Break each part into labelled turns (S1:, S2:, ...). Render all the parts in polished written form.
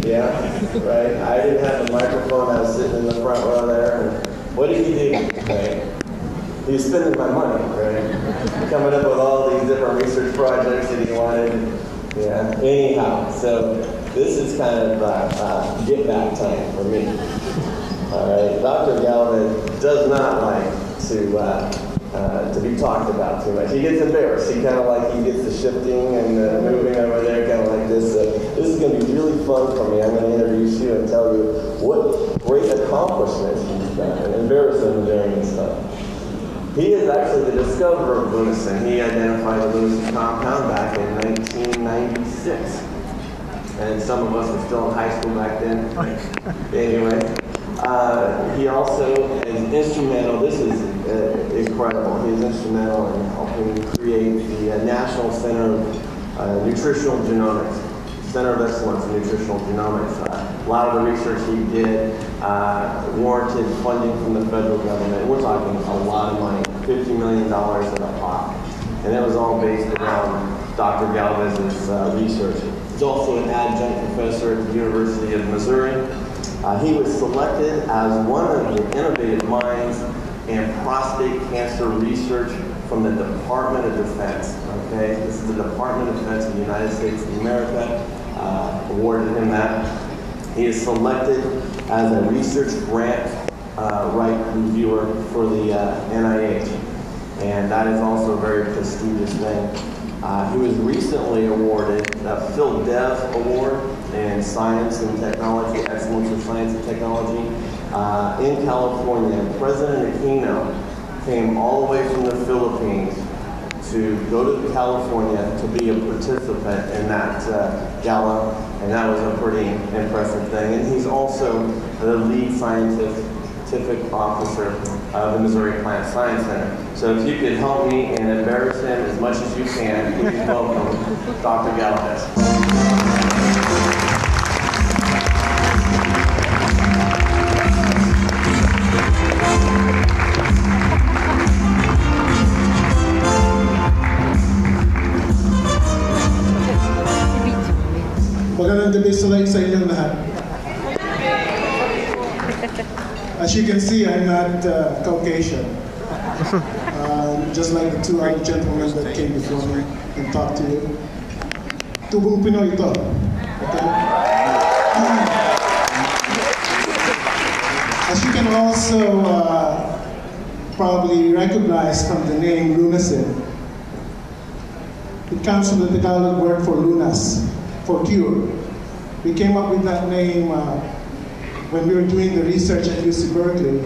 S1: Yeah, right. I didn't have a microphone. I was sitting in the front row there. And what did he do? Right? He was spending my money, right? Coming up with all these different research projects that he wanted. Yeah. Anyhow, so this is kind of get back time for me. All right. Dr. Galvez does not like to be talked about too much. He gets embarrassed. He kind of like, he gets the shifting and moving over there, kind of like this. This is going to be really fun for me. I'm going to introduce you and tell you what great accomplishments he's done and embarrass him during this time. He is actually the discoverer of LUNASIN. He identified the LUNASIN compound back in 1996. And some of us were still in high school back then. Anyway. He also is instrumental, this is incredible, he is instrumental in helping create the National Center of Nutritional Genomics, Center of Excellence in Nutritional Genomics. A lot of the research he did warranted funding from the federal government. We're talking a lot of money, $50 million in a pot. And that was all based around Dr. Galvez's research. He's also an adjunct professor at the University of Missouri. He was selected as one of the innovative minds in prostate cancer research from the Department of Defense. Okay, this is the Department of Defense of the United States of America, awarded him that. He is selected as a research grant right reviewer for the NIH, and that is also a very prestigious thing. He was recently awarded the Phil Dev Award in Science and Technology, Excellence in Science and Technology in California. President Aquino came all the way from the Philippines to go to California to be a participant in that gala, and that was a pretty impressive thing. And he's also the lead scientific officer of the Missouri Plant Science Center. So if you could help me and embarrass him as much as you can, please welcome Dr. Galvez.
S2: Magandang gabi sa inyong lahat. As you can see, I'm not Caucasian. Just like the two other gentlemen that came before me and talked to you. Tubong Pinoy ito. Okay? As you can also probably recognize from the name LUNASIN, it comes from the Tagalog word for lunas, for cure. We came up with that name when we were doing the research at UC Berkeley,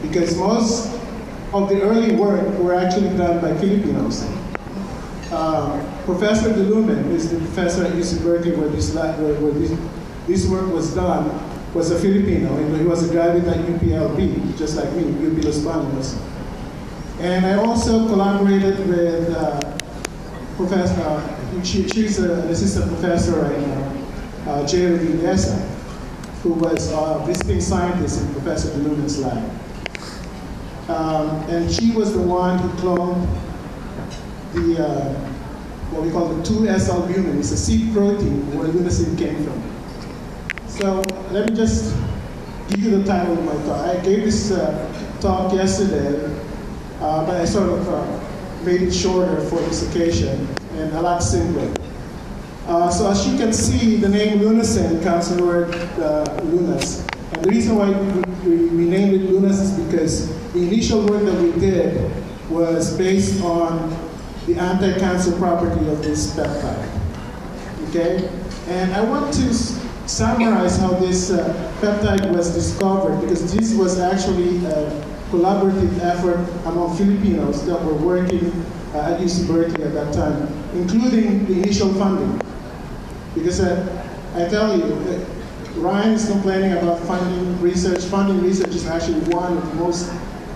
S2: because most of the early work were actually done by Filipinos. Professor De Lumen, who is the professor at UC Berkeley where this work was done, was a Filipino, and he was a graduate at UPLB, just like me, UP Los Baños. And I also collaborated with Professor, she's an assistant professor right now, Reliv Health, who was a visiting scientist in Professor De Lumen's lab. And she was the one who cloned the, what we call the 2S-albumin. It's a seed protein where LUNASIN came from. So let me just give you the title of my talk. I gave this talk yesterday, but I sort of made it shorter for this occasion and a lot simpler. So as you can see, the name LUNASIN comes from the word lunas. And the reason why we named it lunas is because the initial work that we did was based on the anti-cancer property of this peptide. Okay? And I want to summarize how this peptide was discovered, because this was actually a collaborative effort among Filipinos that were working at UC Berkeley at that time, including the initial funding. Because I tell you, Ryan is complaining about funding research. Funding research is actually one of the most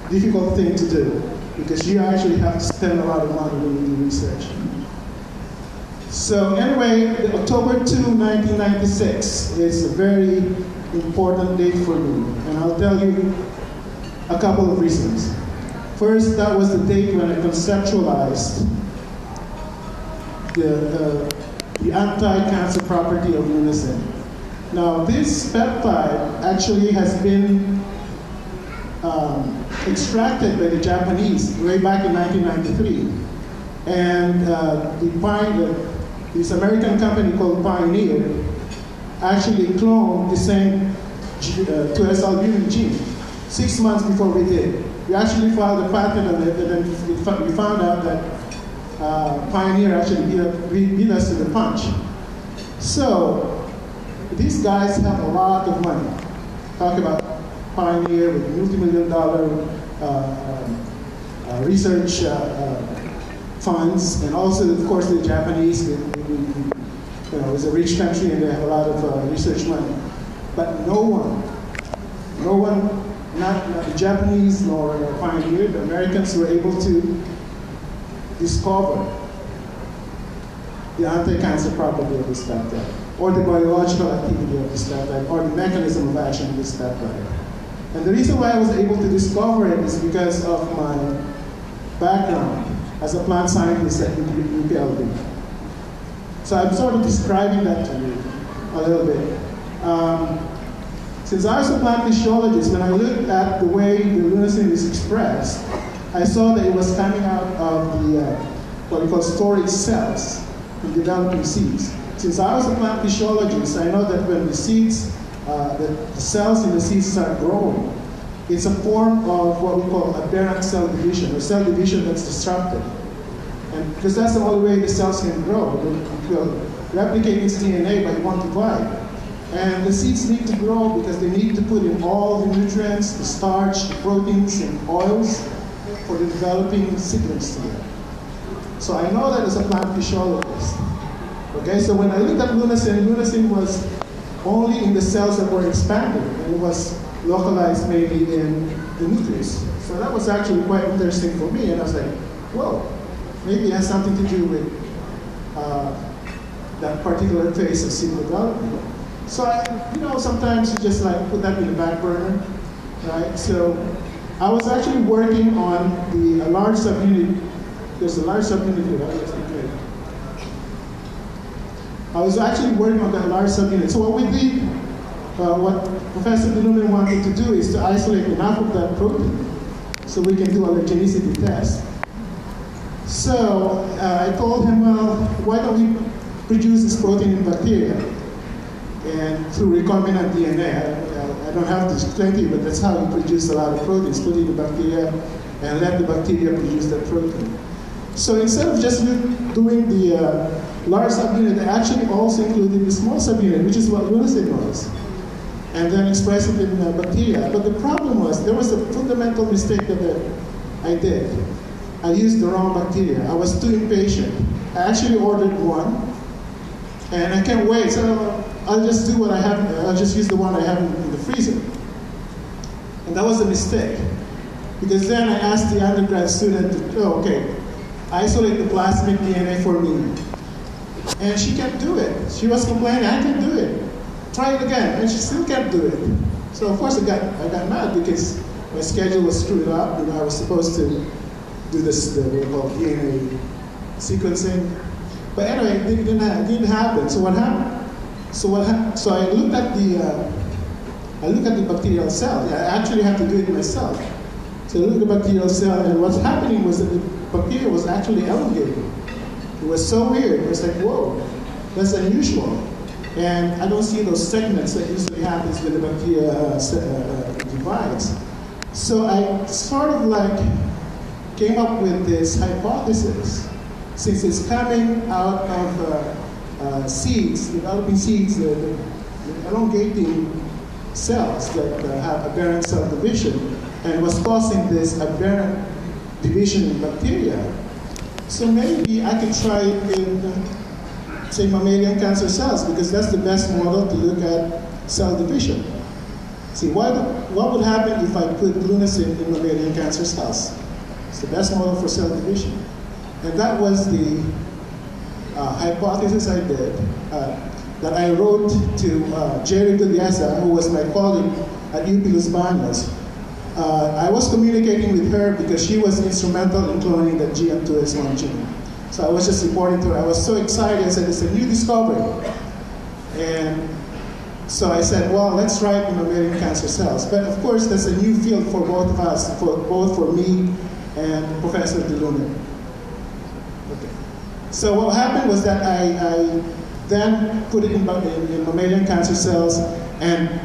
S2: difficult things to do, because you actually have to spend a lot of money when you do research. So anyway, October 2, 1996 is a very important date for me, and I'll tell you a couple of reasons. First, that was the date when I conceptualized the anti-cancer property of LUNASIN. Now, this peptide actually has been extracted by the Japanese way back in 1993. And this American company called Pioneer actually cloned the same 2S-albumin gene 6 months before we did. We actually filed a patent on it, and then we found out that Pioneer actually beat us to the punch. So these guys have a lot of money. Talk about Pioneer with multi-million-dollar research funds, and also, of course, the Japanese. It's a rich country and they have a lot of research money. But no one, not the Japanese nor Pioneer, the Americans were able to discover the anti-cancer property of this peptide, or the biological activity of this peptide, or the mechanism of action of this peptide. And the reason why I was able to discover it is because of my background as a plant scientist at UPLB. So I'm sort of describing that to you a little bit. Since I was a plant physiologist, when I looked at the way the LUNASIN is expressed, I saw that it was coming out of the what we call storage cells in developing seeds. Since I was a plant physiologist, I know that when the seeds, the cells in the seeds start growing, it's a form of what we call aberrant cell division, or cell division that's disrupted. And because that's the only way the cells can grow. It will replicate its DNA, but it won't divide. And the seeds need to grow because they need to put in all the nutrients, the starch, the proteins, and oils for the developing seedlings together. So I know that as a plant physiologist. Okay, so when I looked at LUNASIN, LUNASIN was only in the cells that were expanded, and it was localized maybe in the nucleus. So that was actually quite interesting for me, and I was like, whoa, maybe it has something to do with that particular phase of seed development. So sometimes you just like put that in the back burner, right? So I was actually working on the large subunit. There's a large subunit here, right? Okay. I was actually working on that large subunit. So what we did, what Professor Dinumin wanted to do is to isolate enough of that protein so we can do allergenicity tests. So I told him, well, why don't we produce this protein in bacteria? And through recombinant DNA, I don't have to explain to you, but that's how you produce a lot of proteins. Put it in the bacteria and let the bacteria produce that protein. So instead of just doing the large subunit, I actually also included the small subunit, which is what LUNASIN was, and then express it in bacteria. But the problem was, there was a fundamental mistake that I did. I used the wrong bacteria. I was too impatient. I actually ordered one, and I can't wait, so I'll just do what I have. I'll just use the one I have in the freezer. And that was a mistake, because then I asked the undergrad student to, isolate the plasmid DNA for me. And she can't do it. She was complaining, I can do it. Try it again, and she still can't do it. So of course I got mad because my schedule was screwed up. I was supposed to do this, what we call DNA sequencing. But anyway, it didn't happen. So what happened? So I looked at the bacterial cell. I actually had to do it myself. So I looked at the bacterial cell, and what's happening was that the bacteria was actually elongating. It was so weird. It was like, whoa, that's unusual. And I don't see those segments that usually happens when the bacteria divides. So I sort of like came up with this hypothesis. Since it's coming out of seeds, developing seeds, the elongating cells that have aberrant cell division, and was causing this aberrant division in bacteria. So maybe I could try it in, say, mammalian cancer cells, because that's the best model to look at cell division. See, what would happen if I put LUNASIN in mammalian cancer cells? It's the best model for cell division. And that was the hypothesis I did, that I wrote to Jerry Gudeza, who was my colleague at UP Los Baños. I was communicating with her because she was instrumental in cloning the GM2X1 gene. So I was just reporting to her. I was so excited. I said, it's a new discovery. And So I said, well, let's try it in mammalian cancer cells. But of course, that's a new field for both of us, both for me and Professor DeLuna. Okay. So what happened was that I then put it in mammalian cancer cells, and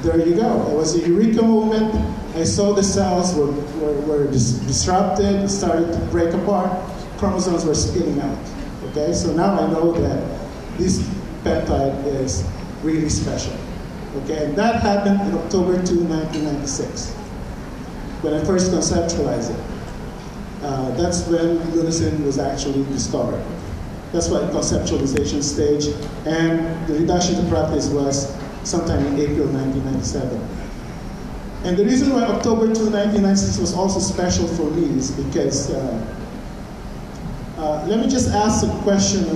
S2: there you go. It was a eureka moment. I saw the cells were disrupted, started to break apart, chromosomes were spilling out. Okay, so now I know that this peptide is really special. Okay, and that happened in October 2, 1996, when I first conceptualized it. That's when LUNASIN was actually discovered. That's why conceptualization stage, and the reduction to practice was sometime in April 1997. And the reason why October 2, 1996 was also special for me is because, let me just ask a question.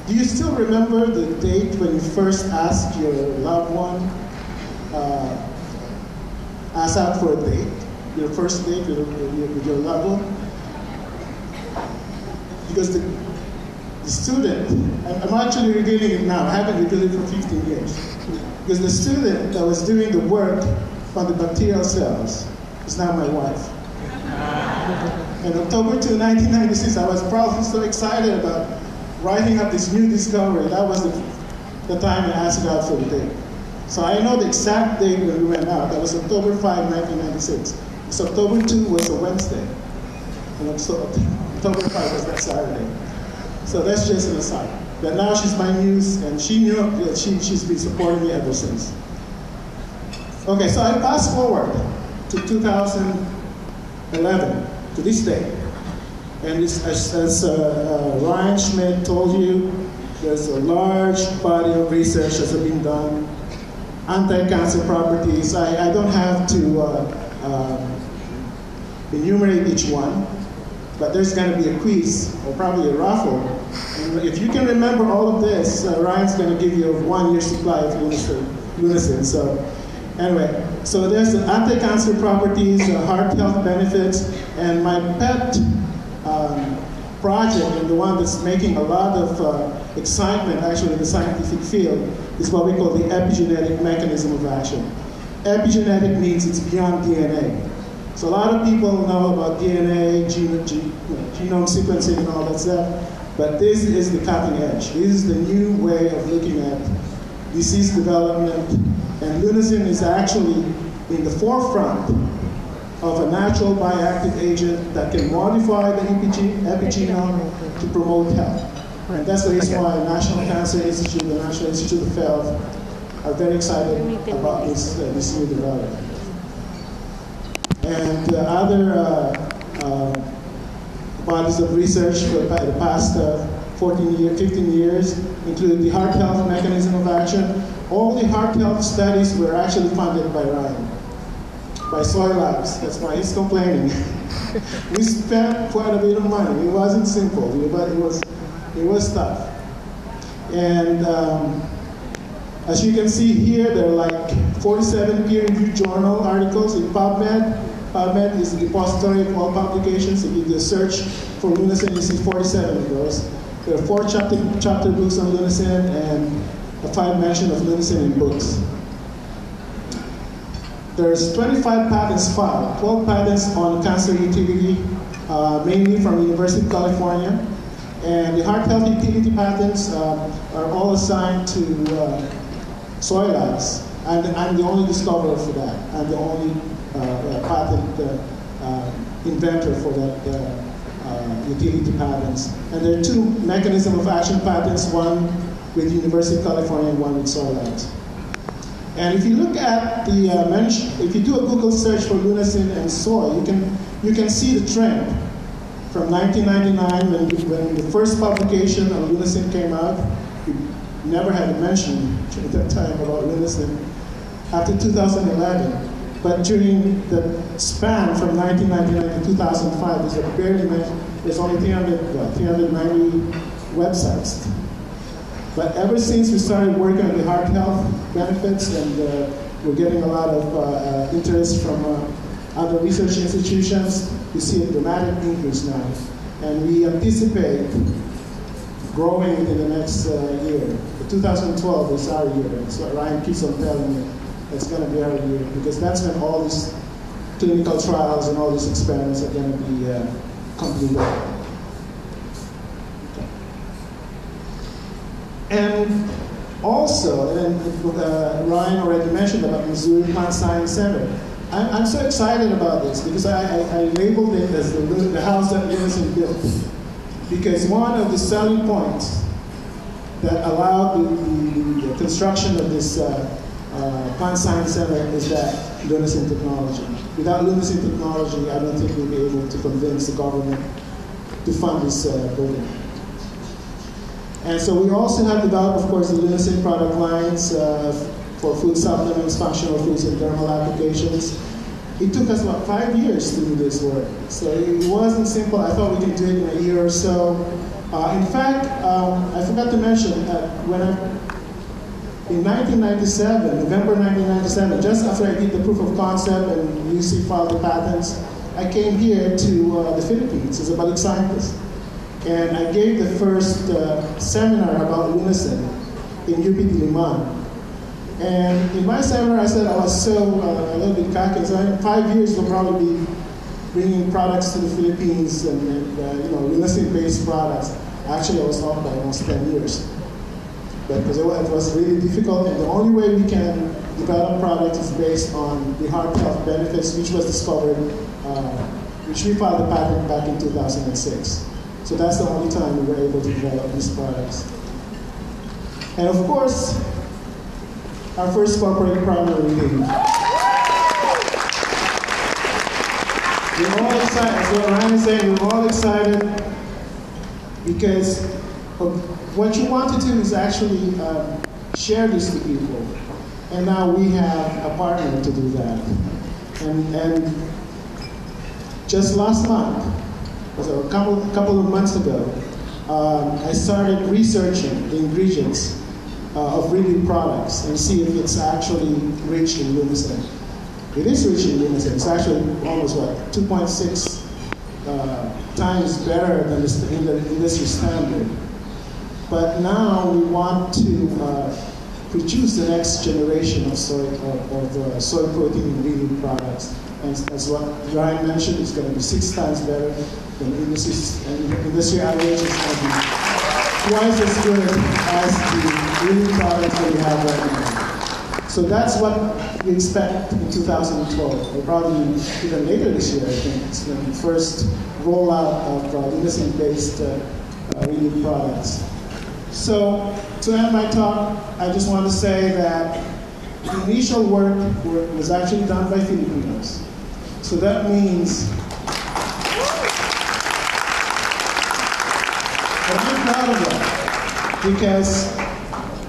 S2: Do you still remember the date when you first asked your loved one, asked out for a date? Your first date with your loved one? Because the student, I'm actually revealing it now, I haven't revealed it for 15 years. Because the student that was doing the work on the bacterial cells is now my wife. And October 2, 1996, I was probably so excited about writing up this new discovery. That was the time I asked out for the date. So I know the exact date when we went out. That was October 5, 1996. So October 2 was a Wednesday. And October 5 was that Saturday. So that's just an aside. But now she's my muse, and she knew that she's been supporting me ever since. Okay, so I fast forward to 2011, to this day. And as Ryan Schmidt told you, there's a large body of research that's been done, anti-cancer properties. I don't have to enumerate each one, but there's going to be a quiz, or probably a raffle. And if you can remember all of this, Ryan's going to give you a 1-year supply of LUNASIN. So anyway, so there's the anti-cancer properties, heart health benefits, and my pet project, and the one that's making a lot of excitement actually in the scientific field, is what we call the epigenetic mechanism of action. Epigenetic means it's beyond DNA. So a lot of people know about DNA, genome sequencing and all that stuff, but this is the cutting edge. This is the new way of looking at disease development, and LUNASIN is actually in the forefront of a natural bioactive agent that can modify the epigenome to promote health. And that's the reason why National Cancer Institute and the National Institute of Health are very excited about this new development. And other bodies of research for the past 15 years include the heart health mechanism of action. All the heart health studies were actually funded by Ryan, by SOY Labs. That's why he's complaining. We spent quite a bit of money. It wasn't simple, but it was tough. And as you can see here, there are like 47 peer-reviewed journal articles in PubMed. PubMed is the depository of all publications. If you do a search for LUNASIN, you see 47 of those. There are 4 chapter books on LUNASIN and a 5 mention of LUNASIN in books. There's 25 patents filed, 12 patents on cancer utility, mainly from the University of California. And the heart health utility patents are all assigned to SOY Labs. And I'm the only discoverer for that. I'm the only patent inventor for that utility patents. And there are 2 mechanism of action patents, one with the University of California and one with SOY Labs. And if you look at the if you do a Google search for LUNASIN and soy, you can see the trend from 1999 when the first publication of LUNASIN came out. We never had a mention at that time about LUNASIN. After 2011, but during the span from 1999 to 2005, there's only 390 websites. But ever since we started working on the heart health benefits, and we're getting a lot of interest from other research institutions, we see a dramatic increase now. And we anticipate growing in the next year. The 2012 is our year. That's what Ryan keeps on telling me. It's going to be our year, because that's when all these clinical trials and all these experiments are going to be completed. Okay. And also, Ryan already mentioned about Missouri Plant Science Center. I'm so excited about this because I labeled it as the house that LUNASIN built. Because one of the selling points that allowed the construction of this Plant Science Center is that LUNASIN technology. Without LUNASIN technology, I don't think we'll be able to convince the government to fund this building. And so we also have developed, of course, the LUNASIN product lines for food supplements, functional foods, and dermal applications. It took us about 5 years to do this work. So it wasn't simple. I thought we could do it in a year or so. In fact, I forgot to mention, in 1997, November 1997, just after I did the proof of concept and UC filed the patents, I came here to the Philippines as a balik scientist. And I gave the first seminar about LUNASIN in UP Diliman. And in my seminar, I said I was so a little bit cocky. So in 5 years, we'll probably be bringing products to the Philippines and LUNASIN-based products. Actually, I was off by almost 10 years. But because it was really difficult, and the only way we can develop products is based on the heart health benefits, which was discovered, which we filed the patent back in 2006. So that's the only time we were able to develop these products. And of course, our first corporate partner, Reliv. We're all excited, as what Ryan is saying, we're all excited because what you want to do is actually share this to people. And now we have a partner to do that. And just last month, so a couple of months ago, I started researching the ingredients of Reliv products and see if it's actually rich in LUNASIN. It is rich in LUNASIN. It's actually almost, 2.6 times better than the industry standard. But now we want to produce the next generation of soy protein in Reliv products. And as what Ryan mentioned, it's going to be 6 times better than industry average. It's going to be twice as good as the Reliv products that we have right now. So that's what we expect in 2012, or probably even later this year, I think. It's going to be the first rollout of LUNASIN-based Reliv products. So to end my talk, I just want to say that the initial work was actually done by Filipinos. So that means I'm proud of that, because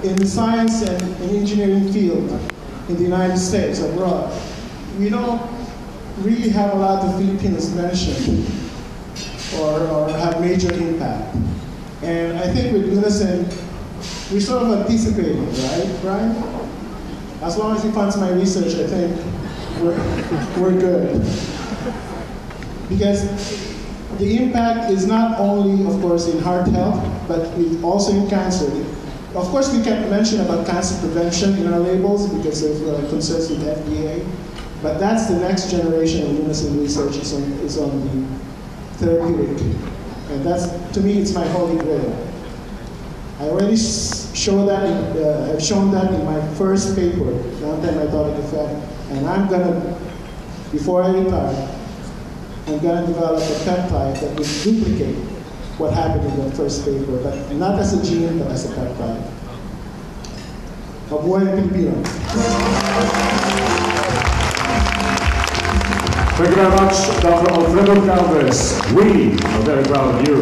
S2: in the science and engineering field in the United States, abroad, we don't really have a lot of Filipinos mentioned or have major impact. And I think with LUNASIN, we're sort of anticipating, right, Brian? As long as he funds my research, I think we're good. Because the impact is not only, of course, in heart health, but also in cancer. Of course, we can't mention about cancer prevention in our labels because of concerns with FDA. But that's the next generation of LUNASIN research is on the therapeutic. And that's, to me, it's my holy grail. I already shown that in my first paper, the anti-inflammatory effect. And I'm gonna, before I retire, I'm gonna develop a peptide that will duplicate what happened in the first paper, but not as a gene, but as a peptide. Mabuhay, Pilipino.
S3: Thank you very much, Dr. Alfredo Galvez. We are very proud of you.